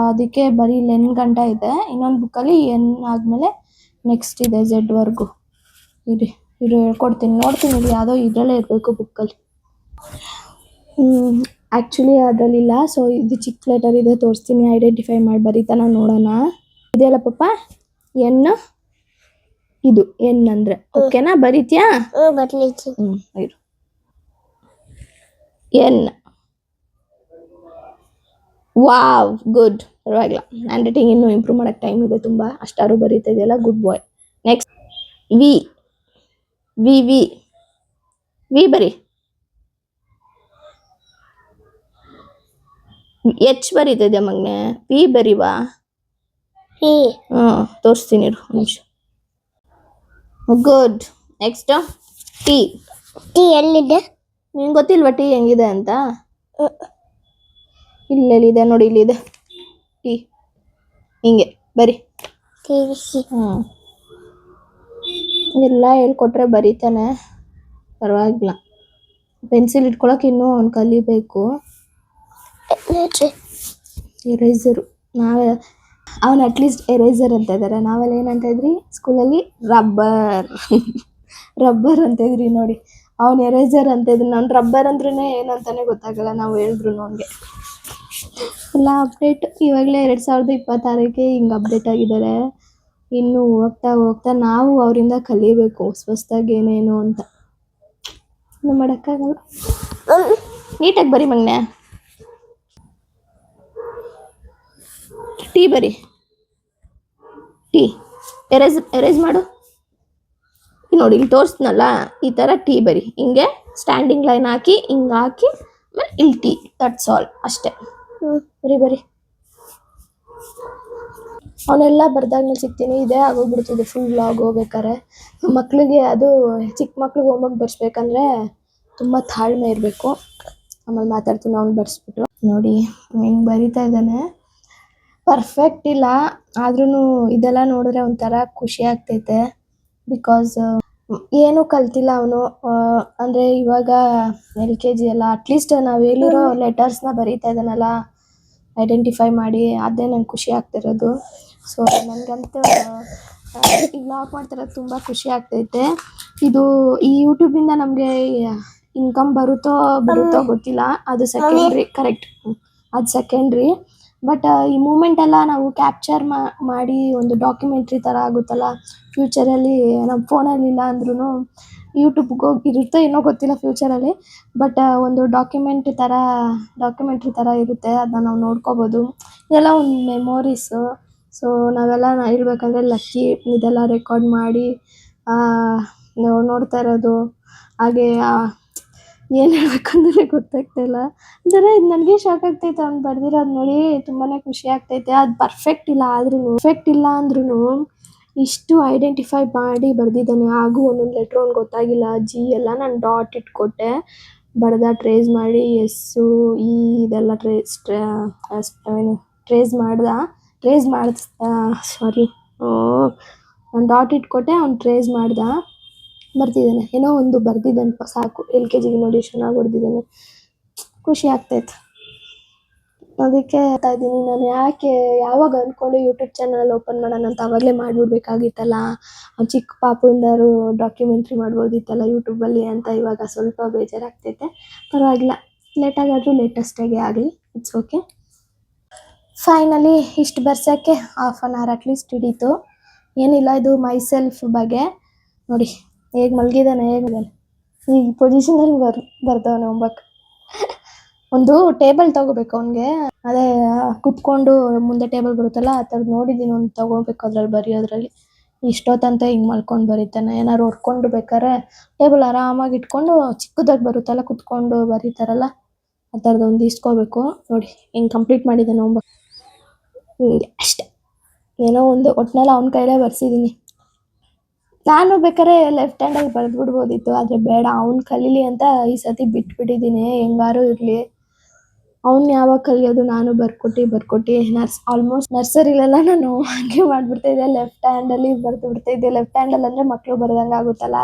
ಅದಕ್ಕೆ ಬರೀ ಎನ್ ಗಂಟ ಇದೆ. ಇನ್ನೊಂದು ಬುಕ್ಕಲ್ಲಿ ಎನ್ ಆದಮೇಲೆ ನೆಕ್ಸ್ಟ್ ಇದೆ ಝೆಡ್ ವರ್ಗು. ಇದು ಹೇಳ್ಕೊಡ್ತೀನಿ, ನೋಡ್ತೀನಿ. ಇದು ಯಾವುದೋ ಇದರಲ್ಲೇ ಇರಬೇಕು ಬುಕ್ಕಲ್ಲಿ. ಆ್ಯಕ್ಚುಲಿ ಅದರಲ್ಲಿಲ್ಲ. ಸೊ ಇದು ಚಿಕ್ಕ ಲೆಟರ್ ಇದೆ, ತೋರಿಸ್ತೀನಿ, ಐಡೆಂಟಿಫೈ ಮಾಡಿ ಬರೀತಾನ ನೋಡೋಣ. ಇದೆಯಲ್ಲ ಪಪ್ಪ ಎನ್, ಇದು ಎನ್ ಅಂದರೆ ಓಕೆನಾ? ಬರೀತ್ಯಾ? ಬರ್ಲಿಕ್ಕೆ ಇರು. ಎನ್. Wow, good. ಪರವಾಗಿಲ್ಲ, ಹ್ಯಾಂಡ್ ರೈಟಿಂಗ್ ಇನ್ನೂ ಇಂಪ್ರೂವ್ ಮಾಡೋಕ್ಕೆ ಟೈಮ್ ಇದೆ ತುಂಬ. ಅಷ್ಟಾರು ಬರೀತಾ ಇದೆಯಲ್ಲ, good boy. Next V. V V V ಬರಿ. ಎಚ್ ಬರೀತಿದ್ದೆ ಮಗನೆ, ವಿ ಬರಿವಾ? ತೋರಿಸ್ತೀನಿ ಇರು ನಿಮಿಷ. ಗುಡ್. Next T. ಟಿ ಎಲ್ಲಿದೆ? ನಿಂಗೆ ಗೊತ್ತಿಲ್ವಾ ಟಿ ಹೆಂಗಿದೆ ಅಂತ? ಇಲ್ಲೆಲ್ಲಿದೆ ನೋಡಿ, ಇಲ್ಲಿದೆ ಟಿ. ಹಿಂಗೆ ಬರಿ. ಎಲ್ಲ ಹೇಳ್ಕೊಟ್ರೆ ಬರೀತಾನೆ, ಪರವಾಗಿಲ್ಲ. ಪೆನ್ಸಿಲ್ ಇಟ್ಕೊಳಕ್ಕೆ ಇನ್ನೂ ಅವ್ನು ಕಲಿಬೇಕು. ಎರೇಸರು ಅವನು ಅಟ್ಲೀಸ್ಟ್ ಎರೇಸರ್ ಅಂತ ಇದ್ದಾರೆ. ನಾವೆಲ್ಲ ಏನಂತ ಇದ್ರಿ ಸ್ಕೂಲಲ್ಲಿ? ರಬ್ಬರ್ ಅಂತ ಇದ್ರಿ ನೋಡಿ. ಅವ್ನು ಎರೇಸರ್ ಅಂತ ಇದ್ರಿ. ನಾನು ರಬ್ಬರ್ ಅಂದ್ರೂ ಏನಂತಾನೆ ಗೊತ್ತಾಗಲ್ಲ ನಾವು ಹೇಳಿದ್ರು ಅವನಿಗೆ. ಎಲ್ಲ ಅಪ್ಡೇಟ್ ಇವಾಗಲೇ 2026ಕ್ಕೆ ಹಿಂಗೆ ಅಪ್ಡೇಟ್ ಆಗಿದ್ದಾರೆ. ಇನ್ನು ಹೋಗ್ತಾ ಹೋಗ್ತಾ ನಾವು ಅವರಿಂದ ಕಲಿಬೇಕು ಹೊಸ್ದಾಗಿ ಏನೇನು ಅಂತ. ಏನು ಮಾಡೋಕ್ಕಾಗಲ್ಲ. ನೀಟಾಗಿ ಬರಿ ಮಗನೆ. ಟಿ ಬರಿ. ಟಿ ಎರೇಸ್ ಮಾಡು. ನೋಡಿ ಇಲ್ಲಿ ತೋರಿಸ್ನಲ್ಲ, ಈ ಥರ ಟಿ ಬರಿ. ಹಿಂಗೆ ಸ್ಟ್ಯಾಂಡಿಂಗ್ ಲೈನ್ ಹಾಕಿ ಹಿಂಗೆ ಹಾಕಿ ಆಮೇಲೆ ಇಲ್ಲಿ ಟಿ. ದಟ್ಸ್ ಆಲ್, ಅಷ್ಟೇ. ಬರಿ. ಅವನ್ನೆಲ್ಲ ಬರ್ದಾದ್ಮೇಲೆ ಸಿಗ್ತೀನಿ. ಇದೇ ಆಗೋಗ್ಬಿಡ್ತದೆ ಫುಲ್ ವ್ಲಾಗ್ ಹೋಗ್ಬೇಕಾರೆ. ಮಕ್ಳಿಗೆ ಅದು ಚಿಕ್ಕ ಮಕ್ಳಿಗೆ ಹೋಮ್ವರ್ಕ್ ಬರ್ಸ್ಬೇಕಂದ್ರೆ ತುಂಬ ತಾಳ್ಮೆ ಇರಬೇಕು. ಆಮೇಲೆ ಮಾತಾಡ್ತೀನಿ ಅವ್ನು ಬರ್ಸ್ಬಿಟ್ಟು. ನೋಡಿ ಹೆಂಗೆ ಬರಿತಾ ಇದ್ದಾನೆ. ಪರ್ಫೆಕ್ಟ್ ಇಲ್ಲ, ಆದ್ರೂ ಇದೆಲ್ಲ ನೋಡಿದ್ರೆ ಒಂಥರ ಖುಷಿ ಆಗ್ತೈತೆ. ಬಿಕಾಸ್ ಏನು ಕಲ್ತಿಲ್ಲ ಅವನು. ಅಂದರೆ ಇವಾಗ LKG ಅಲ್ಲ, ಅಟ್ಲೀಸ್ಟ್ ನಾವು ಹೇಳಿರೋ ಲೆಟರ್ಸ್ನ ಬರೀತಾ ಇದ್ದಾನಲ್ಲ, ಐಡೆಂಟಿಫೈ ಮಾಡಿ, ಅದೇ ನಂಗೆ ಖುಷಿ ಆಗ್ತಿರೋದು. ಸೊ ನನಗಂತೂ ಈ ವ್ಲಾಗ್ ಮಾಡ್ತಿರೋದು ತುಂಬ ಖುಷಿ ಆಗ್ತೈತೆ. ಇದು ಈ ಯೂಟ್ಯೂಬಿಂದ ನಮಗೆ ಇನ್ಕಮ್ ಬರುತ್ತೋ ಬಿಡುತ್ತೋ ಗೊತ್ತಿಲ್ಲ, ಅದು ಸೆಕೆಂಡ್ರಿ. ಕರೆಕ್ಟ್, ಅದು ಸೆಕೆಂಡ್ರಿ. ಬಟ್ ಈ ಮೂಮೆಂಟ್ ಎಲ್ಲ ನಾವು ಕ್ಯಾಪ್ಚರ್ ಮಾಡಿ ಒಂದು ಡಾಕ್ಯುಮೆಂಟ್ರಿ ಥರ ಆಗುತ್ತಲ್ಲ ಫ್ಯೂಚರಲ್ಲಿ. ನಮ್ಮ ಫೋನಲ್ಲಿ ಇಲ್ಲ ಅಂದ್ರೂ ಯೂಟ್ಯೂಬ್ಗೆ ಹೋಗಿ ಇರುತ್ತೋ ಏನೋ ಗೊತ್ತಿಲ್ಲ ಫ್ಯೂಚರಲ್ಲಿ. ಬಟ್ ಒಂದು ಡಾಕ್ಯುಮೆಂಟ್ರಿ ಥರ ಇರುತ್ತೆ, ಅದನ್ನ ನಾವು ನೋಡ್ಕೋಬೋದು. ಇದೆಲ್ಲ ಒಂದು ಮೆಮೊರೀಸು. ಸೊ ನಾವೆಲ್ಲ ಇರಬೇಕಂದ್ರೆ ಲಕ್ಕಿ, ಇದೆಲ್ಲ ರೆಕಾರ್ಡ್ ಮಾಡಿ ನೋಡ್ತಾ ಇರೋದು. ಹಾಗೆ ಏನು ಹೇಳ್ಬೇಕಂದ್ರೆ ಗೊತ್ತಾಗ್ತಾಯಿಲ್ಲ. ಒಂಥರ ಇದು ನನಗೆ ಶಾಕ್ ಆಗ್ತೈತೆ ಅವ್ನು ಬರ್ದಿರೋದು ನೋಡಿ. ತುಂಬಾ ಖುಷಿ ಆಗ್ತೈತೆ. ಅದು ಪರ್ಫೆಕ್ಟ್ ಇಲ್ಲ ಅಂದ್ರೂ ಇಷ್ಟು ಐಡೆಂಟಿಫೈ ಮಾಡಿ ಬರ್ದಿದ್ದಾನೆ. ಹಾಗೂ ಒಂದೊಂದು ಲೆಟ್ರ್ ಅವ್ನಿಗೆ ಗೊತ್ತಾಗಿಲ್ಲ. G ಎಲ್ಲ ನಾನು ಡಾಟ್ ಇಟ್ಕೊಟ್ಟೆ, ಟ್ರೇಸ್ ಮಾಡಿ ಎಸ್ಸು ಈ ಇದೆಲ್ಲ ಟ್ರೇಸ್ ಸಾರಿ, ನಾನು ಡಾಟ್ ಇಟ್ಕೊಟ್ಟೆ, ಅವ್ನು ಟ್ರೇಸ್ ಬರ್ತಿದ್ದಾನೆ. ಏನೋ ಒಂದು ಬರ್ದಿದ್ದಾನೆ ಸಾಕು. LKGಗೆ ನೋಡಿ ಚೆನ್ನಾಗಿ ಹೊಡೆದಿದ್ದಾನೆ. ಖುಷಿ ಆಗ್ತೈತೆ. ಅದಕ್ಕೆ ಹೇಳ್ತಾ ಇದ್ದೀನಿ, ನಾನು ಯಾವಾಗ ಅಂದ್ಕೊಂಡು ಯೂಟ್ಯೂಬ್ ಚಾನಲ್ ಓಪನ್ ಮಾಡೋಣ ಅಂತ ಆವಾಗಲೇ ಮಾಡಿಬಿಡ್ಬೇಕಾಗಿತ್ತಲ್ಲ. ಅವ್ನು ಚಿಕ್ಕ ಪಾಪುಂದಾರು ಡಾಕ್ಯುಮೆಂಟ್ರಿ ಮಾಡ್ಬೋದಿತ್ತಲ್ಲ ಯೂಟ್ಯೂಬಲ್ಲಿ ಅಂತ ಇವಾಗ ಸ್ವಲ್ಪ ಬೇಜಾರಾಗ್ತೈತೆ. ಪರವಾಗಿಲ್ಲ, ಲೇಟಾಗಾದರೂ ಲೇಟೆಸ್ಟಾಗೆ ಆಗಲಿ, ಇಟ್ಸ್ ಓಕೆ. ಫೈನಲಿ ಇಷ್ಟು ಬರ್ಸೋಕ್ಕೆ 1/2 hour ಅಟ್ಲೀಸ್ಟ್ ಹಿಡೀತು. ಏನಿಲ್ಲ, ಇದು ಮೈಸೆಲ್ಫ್ ಬಗ್ಗೆ ನೋಡಿ ಹೇಗೆ ಮಲಗಿದ್ದಾನೆ. ಈ ಪೊಸಿಷನಲ್ಲಿ ಬರ್ದವನೆ ಹೋಮ್ವರ್ಕ್. ಒಂದು ಟೇಬಲ್ ತಗೋಬೇಕು ಅವನಿಗೆ. ಅದೇ ಕುತ್ಕೊಂಡು ಮುಂದೆ ಟೇಬಲ್ ಬರುತ್ತಲ್ಲ, ಆ ಥರದ್ದು ನೋಡಿದ್ದೀನಿ. ಒಂದು ತಗೋಬೇಕು ಅದ್ರಲ್ಲಿ ಬರೆಯೋದ್ರಲ್ಲಿ. ಇಷ್ಟೊತ್ತಂತ ಹಿಂಗೆ ಮಲ್ಕೊಂಡು ಬರೀತಾನೆ. ಏನಾದ್ರು ಹೊರ್ಕೊಂಡು ಬೇಕಾದ್ರೆ ಟೇಬಲ್ ಆರಾಮಾಗಿ ಇಟ್ಕೊಂಡು ಚಿಕ್ಕದಾಗಿ ಬರುತ್ತಲ್ಲ ಕುತ್ಕೊಂಡು ಬರೀತಾರಲ್ಲ, ಆ ಥರದ್ದು ಒಂದು ಇಸ್ಕೋಬೇಕು. ನೋಡಿ ಹಿಂಗೆ ಕಂಪ್ಲೀಟ್ ಮಾಡಿದ್ದಾನೆ ಹೋಮ್ವರ್ಕ್. ಅಷ್ಟೇ, ಏನೋ ಒಂದು ಒಟ್ಟಿನಲ್ಲಿ ಅವ್ನ ಕೈಲೇ ಬರ್ಸಿದ್ದೀನಿ. ನಾನು ಬೇಕಾದ್ರೆ ಲೆಫ್ಟ್ ಹ್ಯಾಂಡಲ್ಲಿ ಬರೆದ್ಬಿಡ್ಬೋದಿತ್ತು, ಆದರೆ ಬೇಡ, ಅವ್ನು ಕಲೀಲಿ ಅಂತ ಈ ಸತಿ ಬಿಟ್ಬಿಟ್ಟಿದ್ದೀನಿ. ಹೆಂಗಾರು ಇರಲಿ, ಅವ್ನು ಯಾವಾಗ ಕಲಿಯೋದು. ನಾನು ಬರ್ಕೊಟ್ಟು ಆಲ್ಮೋಸ್ಟ್ ನರ್ಸರಿಲೆಲ್ಲ ನಾನು ಹಾಗೆ ಮಾಡಿಬಿಡ್ತಾಯಿದ್ದೆ. ಲೆಫ್ಟ್ ಹ್ಯಾಂಡಲ್ಲಿ ಬರೆದುಬಿಡ್ತಾಯಿದ್ದೆ. ಲೆಫ್ಟ್ ಹ್ಯಾಂಡಲ್ಲಿ ಅಂದರೆ ಮಕ್ಕಳು ಬರ್ದಂಗೆ ಆಗುತ್ತಲ್ಲ,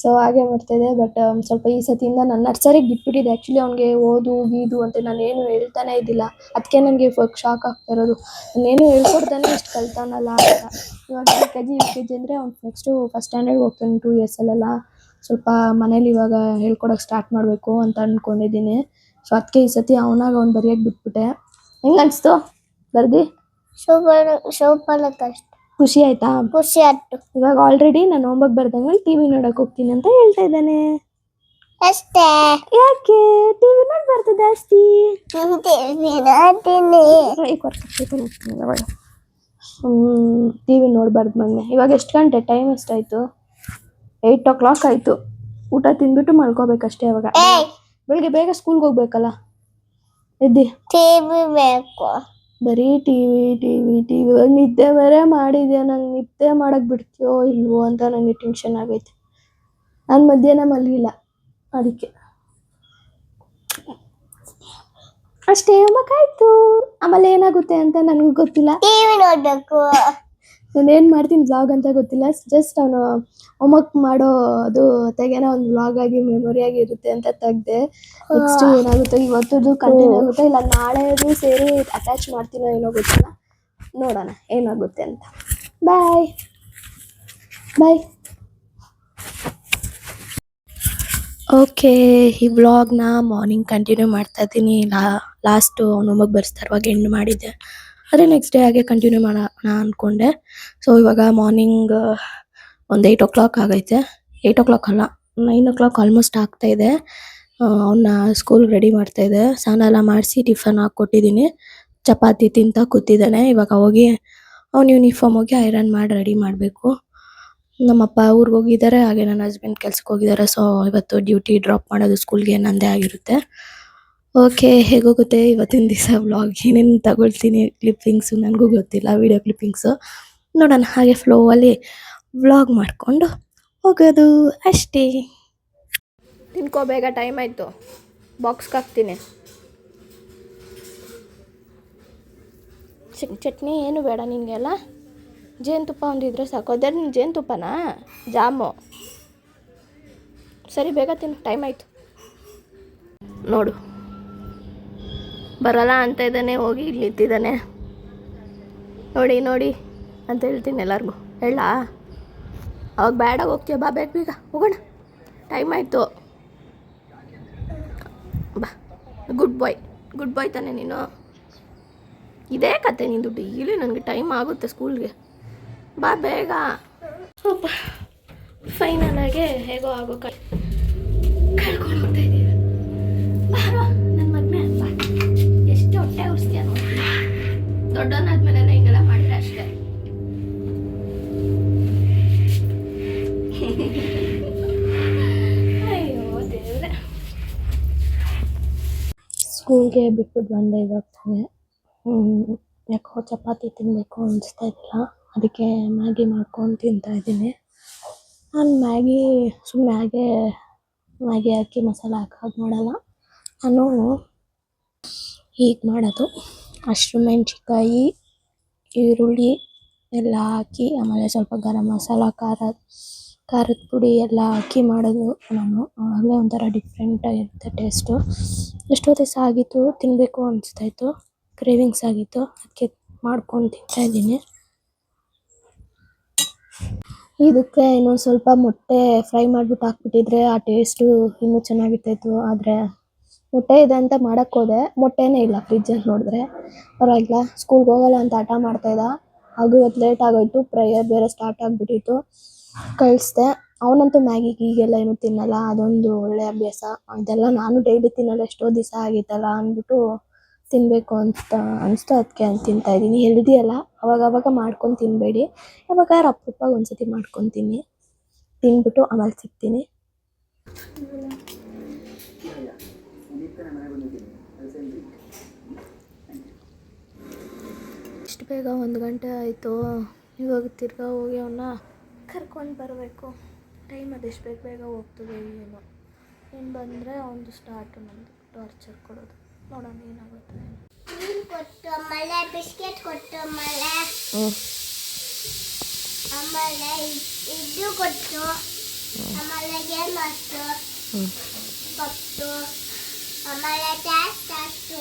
ಸೊ ಹಾಗೆ ಮಾಡ್ತಾಯಿದ್ದೆ. ಬಟ್ ಸ್ವಲ್ಪ ಈ ಸತಿಯಿಂದ ನಾನು ನರ್ಸರಿಗೆ ಬಿಟ್ಬಿಟ್ಟಿದ್ದೆ. ಆ್ಯಕ್ಚುಲಿ ಅವ್ನಿಗೆ ಓದು ಗೀದು ಅಂತ ನಾನೇನು ಹೇಳ್ತಾನೇ ಇದ್ದಿಲ್ಲ. ಅದಕ್ಕೆ ನನಗೆ ಶಾಕ್ ಆಗ್ತಾ ಇರೋದು, ನಾನೇನು ಹೇಳ್ಕೊಡ್ತಾನೆ ಇಷ್ಟು ಕಲ್ತಾನಲ್ಲ ಅಂತ. ಇವಾಗ LKG UKG ಅಂದರೆ ಅವ್ನು ನೆಕ್ಸ್ಟು ಫಸ್ಟ್ ಸ್ಟ್ಯಾಂಡರ್ಡ್ಗೆ ಹೋಗ್ತಾನೆ 2 yearsಲ್ಲೆಲ್ಲ. ಸ್ವಲ್ಪ ಮನೇಲಿ ಇವಾಗ ಹೇಳ್ಕೊಡೋಕೆ ಸ್ಟಾರ್ಟ್ ಮಾಡಬೇಕು ಅಂತ ಅಂದ್ಕೊಂಡಿದ್ದೀನಿ. ಸೊ ಅದಕ್ಕೆ ಈ ಸತಿ ಅವ್ನು ಬರೆಯೋಕ್ಕೆ ಬಿಟ್ಬಿಟ್ಟೆ. ಹೆಂಗೆ ಅನಿಸ್ತು ಬರ್ದು? ಸೂಪರ್ ಕಷ್ಟ. ಖುಷಿ ಆಯ್ತಾ? ಖುಷಿ ಆಯ್ತು. ಇವಾಗ ಆಲ್ರೆಡಿ ನಾನು ಹೋಮ್ವರ್ಕ್ ಬರ್ದಂಗೆ TV ನೋಡೋಕೆ ಹೋಗ್ತೀನಿ ಅಂತ ಹೇಳ್ತಾ ಇದ್ದಾನೆ. ಅಷ್ಟೇ. ಯಾಕೆ TV ನೋಡಬಾರ್ದು ಜಾಸ್ತಿ? TV ನೋಡಬಾರ್ದು ಮಗನೆ. ಇವಾಗ ಎಷ್ಟು ಗಂಟೆ? ಟೈಮ್ ಎಷ್ಟಾಯಿತು? 8 o'clock ಆಯಿತು. ಊಟ ತಿಂದ್ಬಿಟ್ಟು ಮಲ್ಕೋಬೇಕಷ್ಟೇ. ಅವಾಗ ಬೆಳಿಗ್ಗೆ ಬೇಗ ಸ್ಕೂಲ್ಗೆ ಹೋಗ್ಬೇಕಲ್ಲ. ಎದ್ದಿ ಟಿವಿ ಬೇಕು. ಬರೀ ಟಿವಿ ನಿದ್ದೆ ಬೇರೆ ಮಾಡಿದ್ಯಾ. ನಂಗೆ ನಿದ್ದೆ ಮಾಡಕ್ಕೆ ಬಿಡ್ತೀಯೋ ಇಲ್ವೋ ಅಂತ ನನಗೆ ಟೆನ್ಷನ್ ಆಗೈತೆ. ನಾನು ಮಧ್ಯಾಹ್ನ ಮಲಗಿಲ್ಲ, ಅದಕ್ಕೆ ಅಷ್ಟೇ. ಹೋಗ್ಬೇಕಾಯ್ತು. ಆಮೇಲೆ ಏನಾಗುತ್ತೆ ಅಂತ ನನಗೂ ಗೊತ್ತಿಲ್ಲ. ಟಿವಿ ನೋಡ್ಬೇಕು. ನಾನೇನು ಮಾಡ್ತೀನಿ ವ್ಲಾಗ್ ಅಂತ ಗೊತ್ತಿಲ್ಲ. ಜಸ್ಟ್ ಅವನು ಹೋಮ್ವರ್ಕ್ ಮಾಡೋ ಅದು ತೆಗೆನ ಒಂದು ವ್ಲಾಗ್ ಆಗಿ ಮೆಮೊರಿಯಾಗಿ ಇರುತ್ತೆ ಅಂತ ತೆಗ್ದೆ. ನೆಕ್ಸ್ಟ್ ಏನಾಗುತ್ತೆ, ಇವತ್ತದು ಕಂಟಿನ್ಯೂ ಆಗುತ್ತೆ ಇಲ್ಲ ನಾಳೆದು ಸೇರಿ ಅಟ್ಯಾಚ್ ಮಾಡ್ತೀನೋ ಏನೋ ಗೊತ್ತಿಲ್ಲ. ನೋಡೋಣ ಏನಾಗುತ್ತೆ ಅಂತ. ಬಾಯ್. ಓಕೆ, ಈ ವ್ಲಾಗ್ನ ಮಾರ್ನಿಂಗ್ ಕಂಟಿನ್ಯೂ ಮಾಡ್ತಾ ಇದ್ದೀನಿ. ಲಾಸ್ಟು ಅವ್ನು ಹೋಮ್ವರ್ಕ್ ಬರ್ಸ್ತಾ ಇರುವಾಗ ಎಂಡ್ ಮಾಡಿದ್ದೆ. ಅದೇ ನೆಕ್ಸ್ಟ್ ಡೇ ಹಾಗೆ ಕಂಟಿನ್ಯೂ ಮಾಡೋಣ ಅಂದ್ಕೊಂಡೆ. ಸೊ ಇವಾಗ ಮಾರ್ನಿಂಗ್ ಒಂದು 8 o'clock ಆಗೈತೆ. 8 o'clock ಅಲ್ಲ, 9 o'clock ಆಲ್ಮೋಸ್ಟ್ ಆಗ್ತಾಯಿದೆ. ಅವನ್ನ ಸ್ಕೂಲ್ಗೆ ರೆಡಿ ಮಾಡ್ತಾಯಿದ್ದೆ. ಸ್ನಾನ ಎಲ್ಲ ಮಾಡಿಸಿ ಟಿಫನ್ ಹಾಕ್ಕೊಟ್ಟಿದ್ದೀನಿ. ಚಪಾತಿ ತಿಂತ ಕೂತಿದ್ದಾನೆ. ಇವಾಗ ಹೋಗಿ ಅವ್ನ ಯೂನಿಫಾರ್ಮ್ ಹೋಗಿ ಐರನ್ ಮಾಡಿ ರೆಡಿ ಮಾಡಬೇಕು. ನಮ್ಮಪ್ಪ ಊರಿಗೆ ಹೋಗಿದ್ದಾರೆ, ಹಾಗೆ ನನ್ನ ಹಸ್ಬೆಂಡ್ ಕೆಲ್ಸಕ್ಕೆ ಹೋಗಿದ್ದಾರೆ. ಸೊ ಇವತ್ತು ಡ್ಯೂಟಿ ಡ್ರಾಪ್ ಮಾಡೋದು ಸ್ಕೂಲ್ಗೆ ನನ್ನದೇ ಆಗಿರುತ್ತೆ. ಓಕೆ, ಹೇಗೋಗುತ್ತೆ ಇವತ್ತಿನ ದಿವಸ ವ್ಲಾಗ್. ಏನೇನು ತಗೊಳ್ತೀನಿ ಕ್ಲಿಪ್ಪಿಂಗ್ಸು ನನಗೂ ಗೊತ್ತಿಲ್ಲ, ವಿಡಿಯೋ ಕ್ಲಿಪ್ಪಿಂಗ್ಸು ನೋಡೋಣ. ಹಾಗೆ ಫ್ಲೋವಲ್ಲಿ ವ್ಲಾಗ್ ಮಾಡಿಕೊಂಡು ಹೋಗೋದು ಅಷ್ಟೇ. ತಿನ್ಕೋ ಬೇಗ, ಟೈಮ್ ಆಯಿತು. ಬಾಕ್ಸ್ಗೆ ಹಾಕ್ತೀನಿ. ಚಟ್ನಿ ಏನು ಬೇಡ ನಿನಗೆಲ್ಲ. ಜೇನುತುಪ್ಪ ಒಂದಿದ್ರೆ ಸಾಕು. ಅದೇ ಜೇನುತುಪ್ಪನಾ ಜಾಮು? ಸರಿ ಬೇಗ ತಿನ್ನು, ಟೈಮ್ ಆಯಿತು. ನೋಡು ಬರಲ್ಲ ಅಂತ ಇದ್ದಾನೆ, ಹೋಗಿ ಇಲ್ಲಿ ಇತ್ತಿದ್ದಾನೆ. ನೋಡಿ ನೋಡಿ ಅಂತ ಹೇಳ್ತೀನಿ ಎಲ್ಲರಿಗೂ. ಹೇಳ ಅವಾಗ ಬ್ಯಾಡಾಗಿ ಹೋಗ್ತೀಯ, ಬಾ ಬೇಗ ಬೇಗ ಹೋಗೋಣ, ಟೈಮ್ ಆಯಿತು. ಬಾ, ಗುಡ್ ಬಾಯ್ ತಾನೆ ನೀನು. ಇದೇ ಕತೆ ನಿಂದು ಡೈಲಿ. ನನಗೆ ಟೈಮ್ ಆಗುತ್ತೆ ಸ್ಕೂಲ್ಗೆ, ಬಾ ಬೇಗ. ಸ್ವಲ್ಪ ಫೈನಲಾಗೆ ಹೇಗೋ ಆಗೋ ಕಳ್ಕೊಂಡು ಹೋಗ್ತಾ ಇದ್ದೀವಿ. ಬಾರೋ ನನ್ನ ಮಗನೇ, ಬಾ. ಎಷ್ಟು ಹೊಟ್ಟೆ ಉರಿಸ್ತೀಯ ನೋಡಿ. ದೊಡ್ಡವನಾದ್ಮೇಲೆ ಹಿಂಗೆಲ್ಲ ಮಾಡಿದ್ರೆ ಅಷ್ಟೇ. ಅಯ್ಯೋ ದೇವ್ರೆ. ಸ್ಕೂಲ್ಗೆ ಬಿಟ್ಬಿಟ್ಟು ಬಂದೆ ಇವಾಗ ತಾನೆ. ಯಾಕೋ ಚಪಾತಿ ತಿನ್ನಬೇಕು ಅನಿಸ್ತಾ ಇದ್ದಿಲ್ಲ, ಅದಕ್ಕೆ ಮ್ಯಾಗಿ ಮಾಡ್ಕೊಂಡು ತಿಂತಾ ಇದ್ದೀನಿ. ನಾನು ಸುಮ್ಮನೆ ಮ್ಯಾಗಿ ಹಾಕಿ ಮಸಾಲೆ ಹಾಕಿ ಮಾಡಲ್ಲ. ನಾನು ಹೀಗೆ ಮಾಡೋದು, ಹಸಿಮೆಣ್ಸಿನ್ಕಾಯಿ, ಈರುಳ್ಳಿ ಎಲ್ಲ ಹಾಕಿ, ಆಮೇಲೆ ಸ್ವಲ್ಪ ಗರಂ ಮಸಾಲ, ಖಾರದ ಪುಡಿ ಎಲ್ಲ ಹಾಕಿ ಮಾಡೋದು ನಾನು. ಆವಾಗಲೇ ಒಂಥರ ಡಿಫ್ರೆಂಟ್ ಆಗಿರುತ್ತೆ ಟೇಸ್ಟು. ಎಷ್ಟೋ ದಿವಸ ಆಗಿತ್ತು, ತಿನ್ನಬೇಕು ಅನಿಸ್ತಾಯಿತ್ತು, ಕ್ರೇವಿಂಗ್ಸ್ ಆಗಿತ್ತು, ಅದಕ್ಕೆ ಮಾಡ್ಕೊಂಡು ತಿಂತಾಯಿದ್ದೀನಿ. ಇದಕ್ಕೆ ಇನ್ನೊಂದು ಸ್ವಲ್ಪ ಮೊಟ್ಟೆ ಫ್ರೈ ಮಾಡಿಬಿಟ್ಟು ಹಾಕ್ಬಿಟ್ಟಿದ್ರೆ ಆ ಟೇಸ್ಟು ಇನ್ನೂ ಚೆನ್ನಾಗಿರ್ತಾಯಿತ್ತು. ಆದರೆ ಮೊಟ್ಟೆ ಇದೆ ಅಂತ ಮಾಡೋಕ್ಕೆ ಹೋದೆ, ಮೊಟ್ಟೆನೇ ಇಲ್ಲ ಫ್ರಿಜ್ಜಲ್ಲಿ. ನೋಡಿದ್ರೆ ಪರವಾಗಿಲ್ಲ, ಸ್ಕೂಲ್ಗೆ ಹೋಗಲ್ಲ ಅಂತ ಹಠ ಮಾಡ್ತಾಯಿದ್ದ. ಹಾಗೂ ಇವತ್ತು ಲೇಟ್ ಆಗೋಯಿತು, ಪ್ರೇಯರ್ ಬೇರೆ ಸ್ಟಾರ್ಟ್ ಆಗಿಬಿಟ್ಟಿತ್ತು, ಕಳಿಸ್ದೆ. ಅವನಂತೂ ಮ್ಯಾಗಿ ಗೀಗೆಲ್ಲ ಏನೂ ತಿನ್ನಲ್ಲ, ಅದೊಂದು ಒಳ್ಳೆ ಅಭ್ಯಾಸ. ಅದೆಲ್ಲ ನಾನು ಡೈಲಿ ತಿನ್ನಲ್ಲ, ಎಷ್ಟೋ ದಿವಸ ಆಗಿತ್ತಲ್ಲ ಅಂದ್ಬಿಟ್ಟು ತಿನ್ನಬೇಕು ಅಂತ ಅನಿಸ್ತು, ಅದಕ್ಕೆ ತಿಂತಾಯಿದ್ದೀನಿ. ಹೆಲ್ದಿ ಅಲ್ಲ, ಅವಾಗವಾಗ ಮಾಡ್ಕೊಂಡು ತಿನ್ನಬೇಡಿ, ಯಾವಾಗಾರ ಅಪರೂಪಕ್ಕೆ ಒಂದ್ಸತಿ ಮಾಡ್ಕೊಂಡು ತಿಂದ್ಬಿಟ್ಟು ಆಮೇಲೆ ಸಿಗ್ತೀನಿ. ಇಷ್ಟು ಬೇಗ 1 ಗಂಟೆ ಆಯಿತು. ಇವಾಗ ತಿರ್ಗಾ ಹೋಗಿ ಅವನ್ನ ಕರ್ಕೊಂಡು ಬರಬೇಕು. ಟೈಮ್ ಅದೆಷ್ಟು ಬೇಗ ಹೋಗ್ತದೆ ಏನೋ. ನೀನು ಬಂದರೆ ಅವನದು ಸ್ಟಾರ್ಟು ನಮ್ಮದು ಟಾರ್ಚರ್ ಕೊಡೋದು. ನೋಡೋಣ ಏನಾಗುತ್ತೆ. ನೀರು ಕೊಟ್ಟು ಆಮೇಲೆ ಬಿಸ್ಕೆಟ್ ಕೊಟ್ಟು ಆಮೇಲೆ ಆಮೇಲೆ ಇದು ಕೊಟ್ಟು ಆಮೇಲೆ ಗೇಮ್ ಆಡ್ತು ಕೊಟ್ಟು ಆಮೇಲೆ ಟ್ಯಾಸ್ಟ್ ಆಡ್ತು.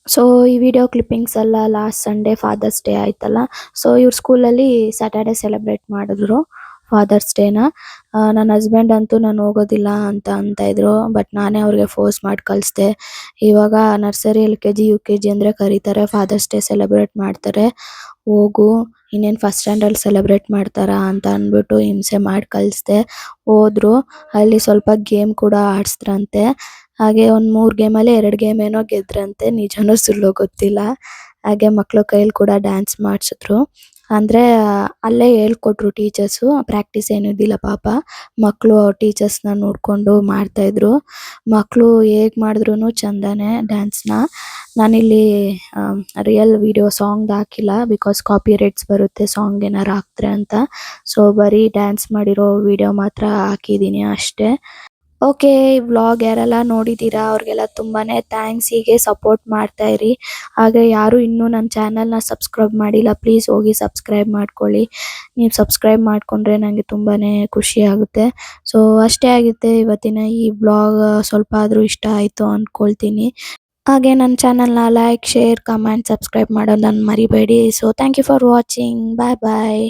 ಸೊ ಈ ವಿಡಿಯೋ ಕ್ಲಿಪ್ಪಿಂಗ್ಸ್ ಎಲ್ಲ ಲಾಸ್ಟ್ ಸಂಡೇ ಫಾದರ್ಸ್ ಡೇ ಆಯ್ತಲ್ಲ. ಸೊ ಇವ್ರ ಸ್ಕೂಲಲ್ಲಿ ಸ್ಯಾಟರ್ಡೆ ಸೆಲೆಬ್ರೇಟ್ ಮಾಡಿದ್ರು ಫಾದರ್ಸ್ ಡೇನ. ನನ್ನ ಹಸ್ಬೆಂಡ್ ಅಂತೂ ನಾನು ಹೋಗೋದಿಲ್ಲ ಅಂತ ಇದ್ರು, ಬಟ್ ನಾನೇ ಅವ್ರಿಗೆ ಫೋರ್ಸ್ ಮಾಡಿ ಕಳಿಸ್ದೆ. ಇವಾಗ ನರ್ಸರಿ LKG UKG ಅಂದರೆ ಕರೀತಾರೆ, ಫಾದರ್ಸ್ ಡೇ ಸೆಲೆಬ್ರೇಟ್ ಮಾಡ್ತಾರೆ, ಹೋಗು, ಇನ್ನೇನು ಫಸ್ಟ್ ಸ್ಟ್ಯಾಂಡರ್ಡ್ ಸೆಲೆಬ್ರೇಟ್ ಮಾಡ್ತಾರಾ ಅಂತ ಅಂದ್ಬಿಟ್ಟು ಹಿಂಸೆ ಮಾಡಿ ಕಳಿಸ್ದೆ. ಹೋದ್ರು, ಅಲ್ಲಿ ಸ್ವಲ್ಪ ಗೇಮ್ ಕೂಡ ಆಡಿಸ್ದ್ರಂತೆ. ಹಾಗೆ ಒಂದು 3 ಗೇಮಲ್ಲಿ 2 ಗೇಮ್ ಏನೋ ಗೆದ್ರಂತೆ, ನಿಜನೋ ಸುಳ್ಳೋ ಗೊತ್ತಿಲ್ಲ. ಹಾಗೆ ಮಕ್ಕಳು ಕೈಯಲ್ಲಿ ಕೂಡ ಡ್ಯಾನ್ಸ್ ಮಾಡಿಸಿದ್ರು. ಅಂದರೆ ಅಲ್ಲೇ ಹೇಳ್ಕೊಟ್ರು ಟೀಚರ್ಸು, ಪ್ರಾಕ್ಟೀಸ್ ಏನೂ ಇದ್ದಿಲ್ಲ ಪಾಪ. ಮಕ್ಕಳು ಟೀಚರ್ಸ್ನ ನೋಡಿಕೊಂಡು ಮಾಡ್ತಾಯಿದ್ರು. ಮಕ್ಕಳು ಹೇಗೆ ಮಾಡಿದ್ರು ಚೆಂದನೇ ಡ್ಯಾನ್ಸ್ನ. ನಾನಿಲ್ಲಿ ರಿಯಲ್ ವಿಡಿಯೋ ಸಾಂಗ್ದು ಹಾಕಿಲ್ಲ, ಬಿಕಾಸ್ ಕಾಪಿ ರೈಟ್ಸ್ ಬರುತ್ತೆ ಸಾಂಗ್ ಏನಾರು ಹಾಕಿದ್ರೆ ಅಂತ. ಸೊ ಬರೀ ಡ್ಯಾನ್ಸ್ ಮಾಡಿರೋ ವಿಡಿಯೋ ಮಾತ್ರ ಹಾಕಿದ್ದೀನಿ ಅಷ್ಟೇ. ಓಕೆ, ಈ ವ್ಲಾಗ್ ಯಾರೆಲ್ಲ ನೋಡಿದ್ದೀರಾ ಅವ್ರಿಗೆಲ್ಲ ತುಂಬಾ ಥ್ಯಾಂಕ್ಸ್. ಹೀಗೆ ಸಪೋರ್ಟ್ ಮಾಡ್ತಾ ಇರಿ. ಹಾಗೆ ಯಾರು ಇನ್ನೂ ನನ್ನ ಚಾನಲ್ನ ಸಬ್ಸ್ಕ್ರೈಬ್ ಮಾಡಿಲ್ಲ, ಪ್ಲೀಸ್ ಹೋಗಿ ಸಬ್ಸ್ಕ್ರೈಬ್ ಮಾಡ್ಕೊಳ್ಳಿ. ನೀವು ಸಬ್ಸ್ಕ್ರೈಬ್ ಮಾಡಿಕೊಂಡ್ರೆ ನನಗೆ ತುಂಬಾ ಖುಷಿ ಆಗುತ್ತೆ. ಸೊ ಅಷ್ಟೇ ಆಗುತ್ತೆ ಇವತ್ತಿನ ಈ ವ್ಲಾಗ್. ಸ್ವಲ್ಪ ಆದರೂ ಇಷ್ಟ ಆಯಿತು ಅಂದ್ಕೊಳ್ತೀನಿ. ಹಾಗೆ ನನ್ನ ಚಾನಲ್ನ ಲೈಕ್, ಶೇರ್, ಕಮೆಂಟ್, ಸಬ್ಸ್ಕ್ರೈಬ್ ಮಾಡೋದನ್ನು ಮರಿಬೇಡಿ. So thank you for watching. Bye bye.